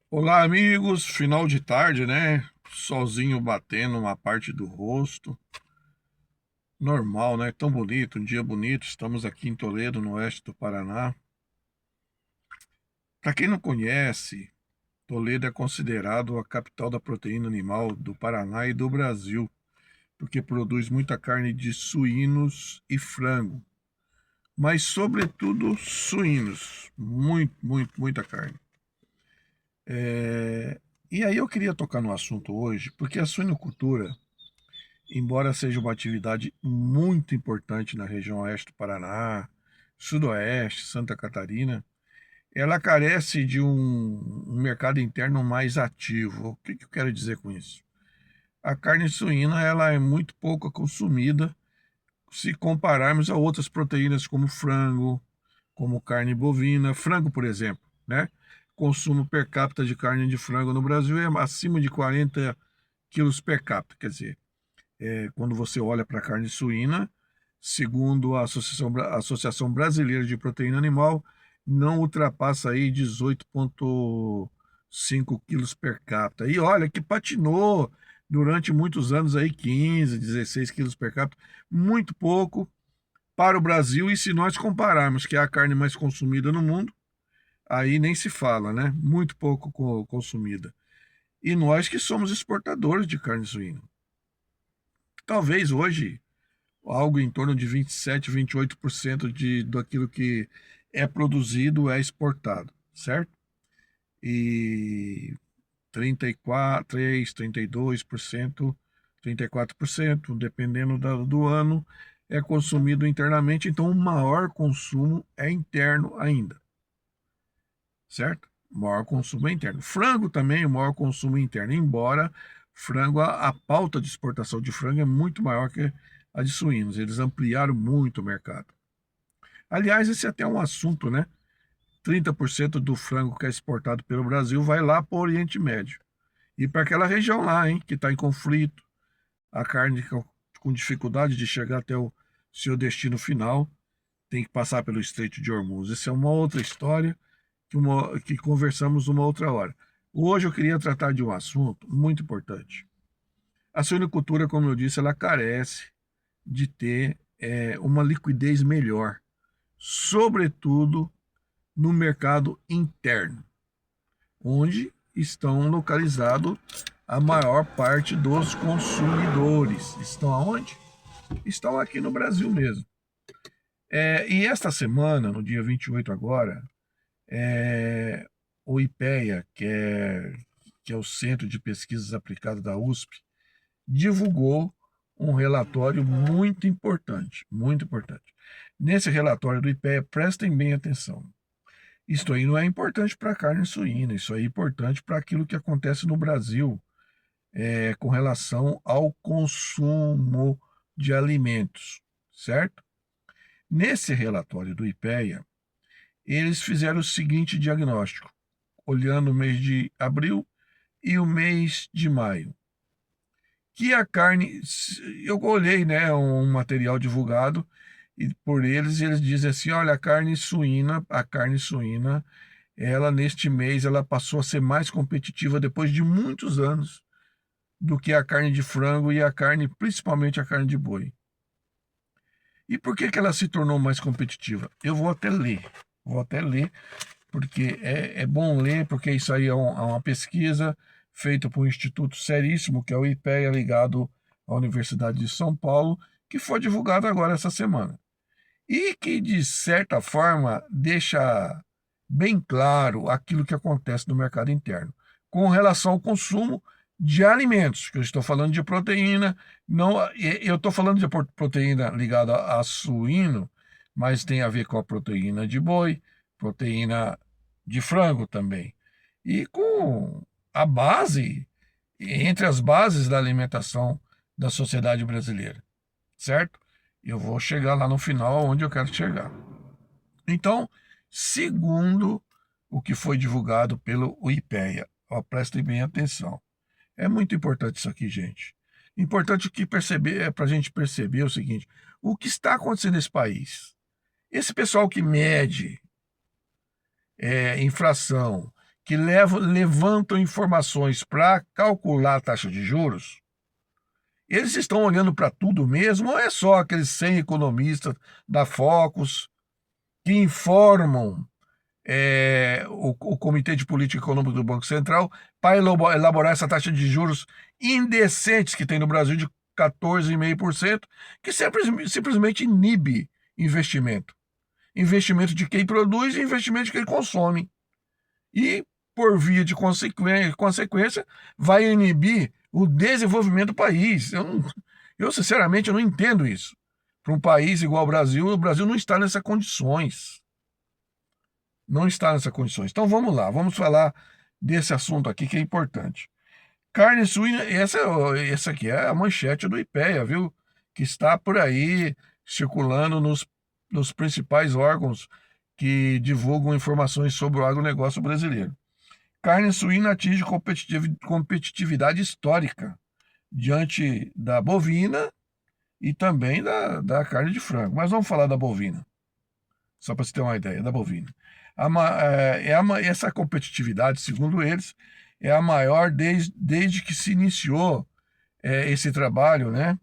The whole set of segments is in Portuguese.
Olá, amigos. Final de tarde, né? Solzinho batendo uma parte do rosto. Normal, né? Tão bonito, um dia bonito. Estamos aqui em Toledo, no oeste do Paraná. Para quem não conhece, Toledo é considerado a capital da proteína animal do Paraná e do Brasil, porque produz muita carne de suínos e frango, mas sobretudo suínos. Muita carne. E aí eu queria tocar no assunto hoje, porque a suinocultura, embora seja uma atividade muito importante na região oeste do Paraná, sudoeste, Santa Catarina, ela carece de um mercado interno mais ativo. O que eu quero dizer com isso? A carne suína ela é muito pouco consumida se compararmos a outras proteínas como frango, como carne bovina, frango, por exemplo, né? Consumo per capita de carne de frango no Brasil é acima de 40 quilos per capita, quer dizer, quando você olha para a carne suína, segundo a Associação Brasileira de Proteína Animal, não ultrapassa aí 18,5 quilos per capita. E olha que patinou durante muitos anos aí 15, 16 quilos per capita, muito pouco para o Brasil. E se nós compararmos que é a carne mais consumida no mundo, aí nem se fala, né? Muito pouco consumida. E nós que somos exportadores de carne suína. Talvez hoje algo em torno de 27, 28% daquilo que é produzido é exportado, certo? E 34, 3, 32%, 34%, dependendo do ano, é consumido internamente, então o maior consumo é interno ainda, certo? O maior consumo é interno. Frango também, o maior consumo interno, embora frango, a pauta de exportação de frango é muito maior que a de suínos. Eles ampliaram muito o mercado. Aliás, esse é até um assunto, né? 30% do frango que é exportado pelo Brasil vai lá para o Oriente Médio. E para aquela região lá, hein, que está em conflito, a carne com dificuldade de chegar até o seu destino final, tem que passar pelo Estreito de Hormuz. Essa é uma outra história que conversamos uma outra hora. Hoje eu queria tratar de um assunto muito importante. A suinocultura, como eu disse, ela carece de ter uma liquidez melhor, sobretudo no mercado interno, onde estão localizados a maior parte dos consumidores. Estão aonde? Estão aqui no Brasil mesmo. E esta semana, no dia 28 agora, o IPEA, que é o Centro de Pesquisas Aplicadas da USP, divulgou um relatório muito importante, muito importante. Nesse relatório do IPEA, prestem bem atenção. Isso aí não é importante para a carne suína, isso aí é importante para aquilo que acontece no Brasil com relação ao consumo de alimentos, certo? Nesse relatório do IPEA, eles fizeram o seguinte diagnóstico, olhando o mês de abril e o mês de maio. Que a carne, eu olhei, né, um material divulgado e por eles dizem assim, olha, a carne suína, ela neste mês ela passou a ser mais competitiva depois de muitos anos do que a carne de frango e a carne, principalmente a carne de boi. E por que ela se tornou mais competitiva? Eu vou até ler, porque é bom ler, porque isso aí é uma pesquisa feita por um instituto seríssimo, que é o IPEA, ligado à Universidade de São Paulo, que foi divulgado agora essa semana. E que, de certa forma, deixa bem claro aquilo que acontece no mercado interno, com relação ao consumo de alimentos, que eu estou falando de proteína, não, eu estou falando de proteína ligada a suíno, mas tem a ver com a proteína de boi, proteína de frango também. E com a base, entre as bases da alimentação da sociedade brasileira, certo? Eu vou chegar lá no final onde eu quero chegar. Então, segundo o que foi divulgado pelo IPEA, ó, prestem bem atenção. É muito importante isso aqui, gente. Importante que perceber é para a gente perceber o seguinte: o que está acontecendo nesse país? Esse pessoal que mede infração, que levantam informações para calcular a taxa de juros, eles estão olhando para tudo mesmo ou é só aqueles 100 economistas da Focus que informam o Comitê de Política Econômica do Banco Central para elaborar essa taxa de juros indecentes que tem no Brasil de 14,5%, que simplesmente inibe investimento. Investimento de quem produz e investimento de quem consome. E, por via de consequência, vai inibir o desenvolvimento do país. Eu sinceramente, eu não entendo isso. Para um país igual ao Brasil, o Brasil não está nessas condições. Não está nessas condições. Então vamos lá, vamos falar desse assunto aqui que é importante. Carne suína, essa aqui é a manchete do IPEA, viu? Que está por aí circulando nos principais órgãos que divulgam informações sobre o agronegócio brasileiro. Carne suína atinge competitividade histórica diante da bovina e também da carne de frango. Mas vamos falar da bovina, só para você ter uma ideia, da bovina. Essa competitividade, segundo eles, é a maior desde que se iniciou esse trabalho, né,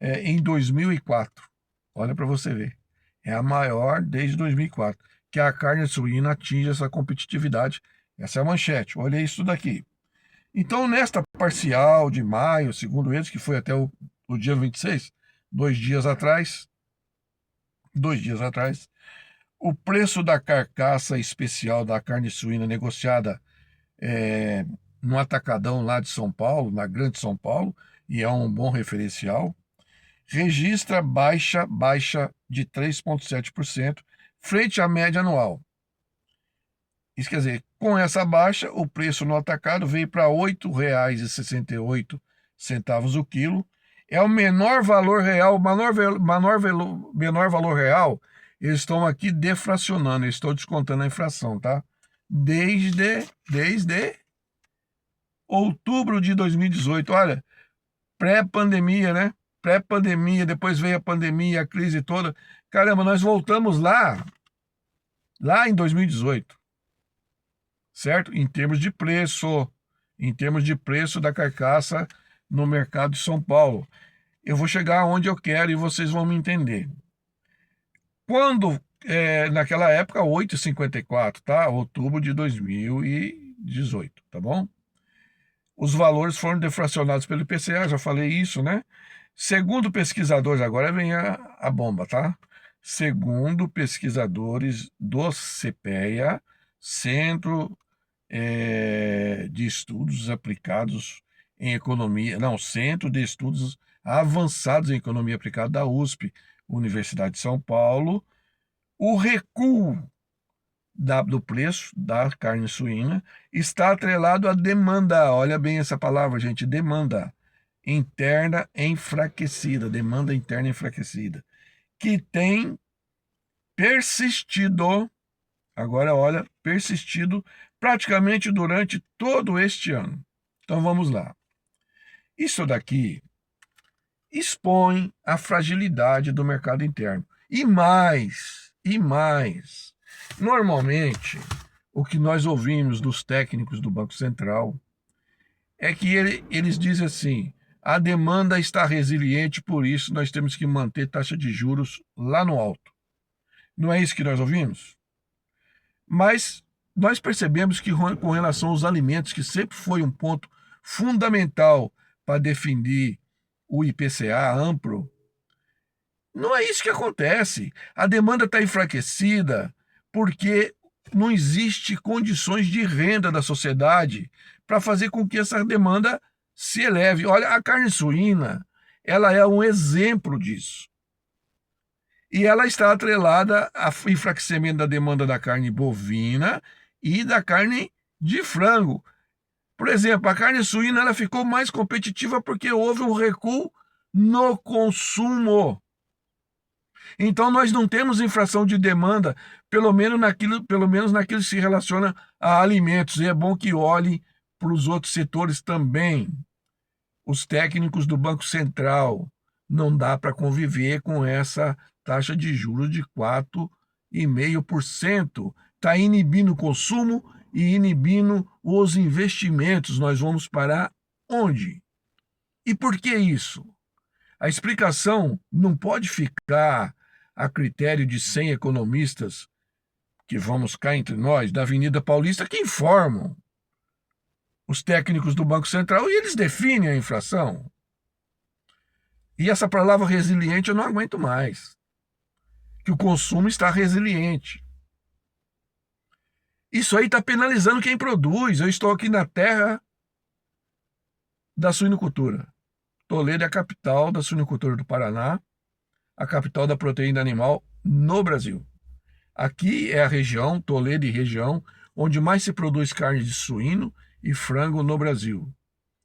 em 2004. Olha para você ver. É a maior desde 2004, que a carne suína atinge essa competitividade. Essa é a manchete. Olha isso daqui. Então, nesta parcial de maio, segundo eles, que foi até o dia 26, 2 dias atrás, o preço da carcaça especial da carne suína negociada no atacadão lá de São Paulo, na Grande São Paulo, e é um bom referencial, registra baixa de 3,7% frente à média anual. Isso quer dizer, com essa baixa, o preço no atacado veio para R$ 8,68 o quilo. É o menor valor real, menor valor real. Eles estão aqui deflacionando, eles estão descontando a inflação, tá? Desde outubro de 2018. Olha, pré-pandemia, né? Pré-pandemia, depois veio a pandemia, a crise toda. Caramba, nós voltamos lá em 2018, certo? Em termos de preço da carcaça no mercado de São Paulo. Eu vou chegar onde eu quero e vocês vão me entender. Quando, naquela época, 8,54, tá? Outubro de 2018, tá bom? Os valores foram deflacionados pelo IPCA, já falei isso, né? Segundo pesquisadores, agora vem a bomba, tá? Segundo pesquisadores do CPEA, Centro de Estudos Aplicados em Economia, não, Centro de Estudos Avançados em Economia Aplicada da USP, Universidade de São Paulo, o recuo do preço da carne suína está atrelado à demanda. Olha bem essa palavra, gente, demanda interna enfraquecida, que tem persistido, agora olha, persistido praticamente durante todo este ano. Então vamos lá. Isso daqui expõe a fragilidade do mercado interno. E mais, normalmente, o que nós ouvimos dos técnicos do Banco Central é que eles dizem assim: a demanda está resiliente, por isso nós temos que manter taxa de juros lá no alto. Não é isso que nós ouvimos? Mas nós percebemos que com relação aos alimentos, que sempre foi um ponto fundamental para definir o IPCA amplo, não é isso que acontece. A demanda está enfraquecida porque não existe condições de renda da sociedade para fazer com que essa demanda se eleve. Olha, a carne suína, ela é um exemplo disso. E ela está atrelada ao enfraquecimento da demanda da carne bovina e da carne de frango. Por exemplo, a carne suína ela ficou mais competitiva porque houve um recuo no consumo. Então nós não temos inflação de demanda, pelo menos naquilo que se relaciona a alimentos. E é bom que olhem para os outros setores também. Os técnicos do Banco Central, não dá para conviver com essa taxa de juros de 4,5%. Está inibindo o consumo e inibindo os investimentos. Nós vamos parar onde? E por que isso? A explicação não pode ficar a critério de 100 economistas que vamos cá entre nós, da Avenida Paulista, que informam os técnicos do Banco Central e eles definem a inflação. E essa palavra resiliente eu não aguento mais. Que o consumo está resiliente. Isso aí está penalizando quem produz. Eu estou aqui na terra da suinocultura. Toledo é a capital da suinocultura do Paraná, a capital da proteína animal no Brasil. Aqui é a região, Toledo e região, onde mais se produz carne de suíno e frango no Brasil.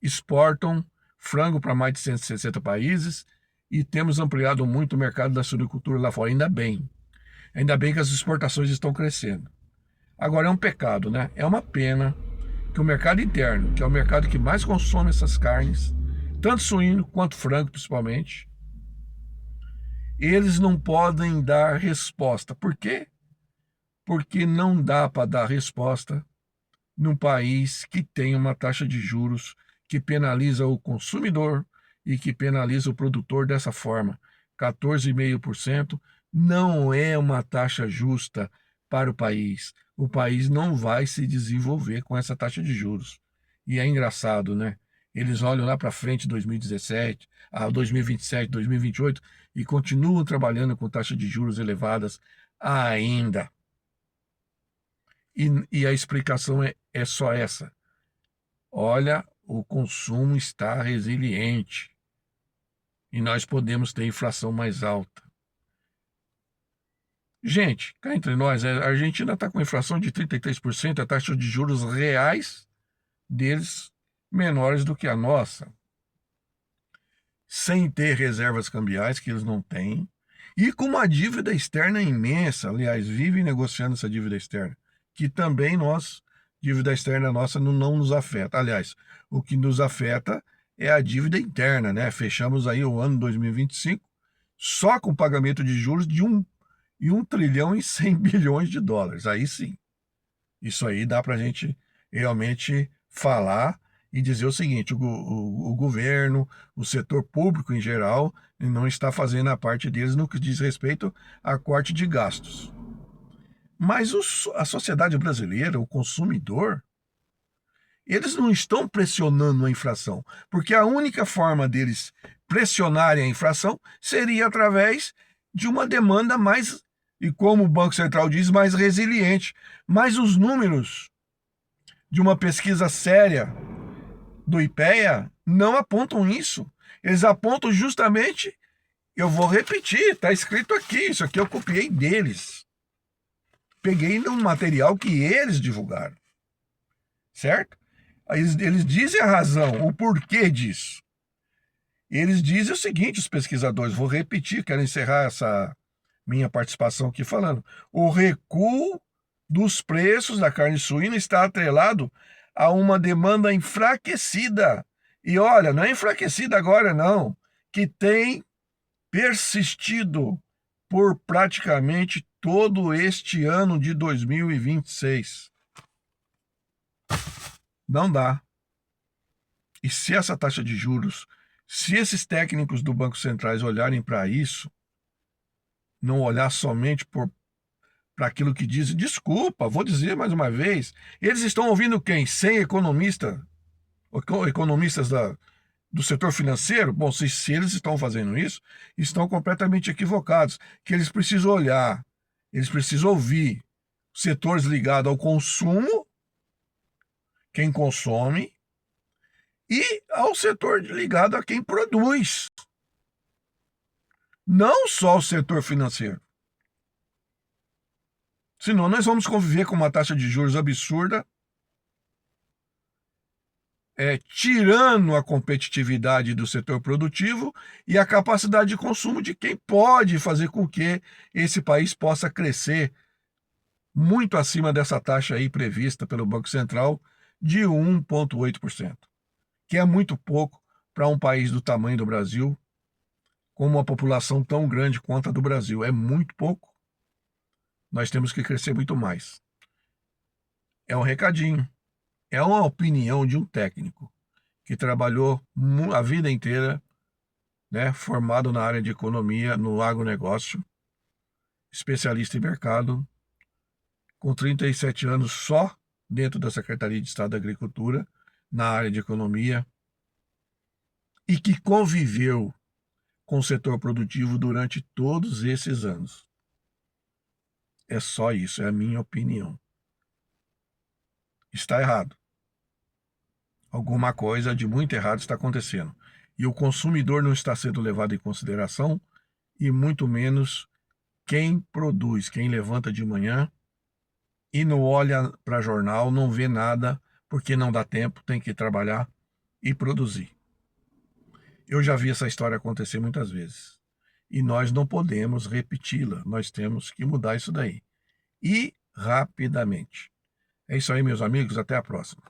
Exportam frango para mais de 160 países e temos ampliado muito o mercado da suinocultura lá fora. Ainda bem. Ainda bem que as exportações estão crescendo. Agora é um pecado, né? É uma pena que o mercado interno, que é o mercado que mais consome essas carnes, tanto suíno quanto frango principalmente, eles não podem dar resposta. Por quê? Porque não dá para dar resposta num país que tem uma taxa de juros que penaliza o consumidor e que penaliza o produtor dessa forma. 14,5% não é uma taxa justa para o país. O país não vai se desenvolver com essa taxa de juros. E é engraçado, né? Eles olham lá para frente, 2017, 2027, 2028, e continuam trabalhando com taxa de juros elevadas ainda. E a explicação é só essa. Olha, o consumo está resiliente e nós podemos ter inflação mais alta. Gente, cá entre nós, a Argentina está com inflação de 33%, a taxa de juros reais deles menores do que a nossa, sem ter reservas cambiais, que eles não têm, e com uma dívida externa imensa. Aliás, vivem negociando essa dívida externa, que também dívida externa nossa não nos afeta. Aliás, o que nos afeta é a dívida interna, né? Fechamos aí o ano 2025 só com pagamento de juros de 1 trilhão e 100 bilhões de dólares. Aí sim, isso aí dá para a gente realmente falar e dizer o seguinte: o governo, o setor público em geral, não está fazendo a parte deles no que diz respeito a corte de gastos. Mas a sociedade brasileira, o consumidor, eles não estão pressionando a inflação, porque a única forma deles pressionarem a inflação seria através de uma demanda mais, e como o Banco Central diz, mais resiliente. Mas os números de uma pesquisa séria do IPEA não apontam isso. Eles apontam justamente, eu vou repetir, está escrito aqui, isso aqui eu copiei deles. Peguei num material que eles divulgaram, certo? Eles dizem a razão, o porquê disso. Eles dizem o seguinte, os pesquisadores, vou repetir, quero encerrar essa minha participação aqui falando. O recuo dos preços da carne suína está atrelado a uma demanda enfraquecida. E olha, não é enfraquecida agora não, que tem persistido por praticamente todo este ano de 2026. Não dá. E se essa taxa de juros, se esses técnicos do Banco Centrais olharem para isso, não olhar somente para aquilo que dizem, desculpa, vou dizer mais uma vez, eles estão ouvindo quem? 100 economistas do setor financeiro? Bom, se eles estão fazendo isso, estão completamente equivocados, que eles precisam olhar, eles precisam ouvir setores ligados ao consumo, quem consome, e ao setor ligado a quem produz. Não só o setor financeiro. Senão nós vamos conviver com uma taxa de juros absurda, tirando a competitividade do setor produtivo e a capacidade de consumo de quem pode fazer com que esse país possa crescer muito acima dessa taxa aí prevista pelo Banco Central de 1,8%, que é muito pouco para um país do tamanho do Brasil, com uma população tão grande quanto a do Brasil. É muito pouco. Nós temos que crescer muito mais. É um recadinho. É uma opinião de um técnico que trabalhou a vida inteira, né, formado na área de economia, no agronegócio, especialista em mercado, com 37 anos só dentro da Secretaria de Estado da Agricultura, na área de economia, e que conviveu com o setor produtivo durante todos esses anos. É só isso, é a minha opinião. Está errado. Alguma coisa de muito errado está acontecendo. E o consumidor não está sendo levado em consideração, e muito menos quem produz, quem levanta de manhã e não olha para jornal, não vê nada, porque não dá tempo, tem que trabalhar e produzir. Eu já vi essa história acontecer muitas vezes. E nós não podemos repeti-la, nós temos que mudar isso daí. E rapidamente. É isso aí, meus amigos, até a próxima.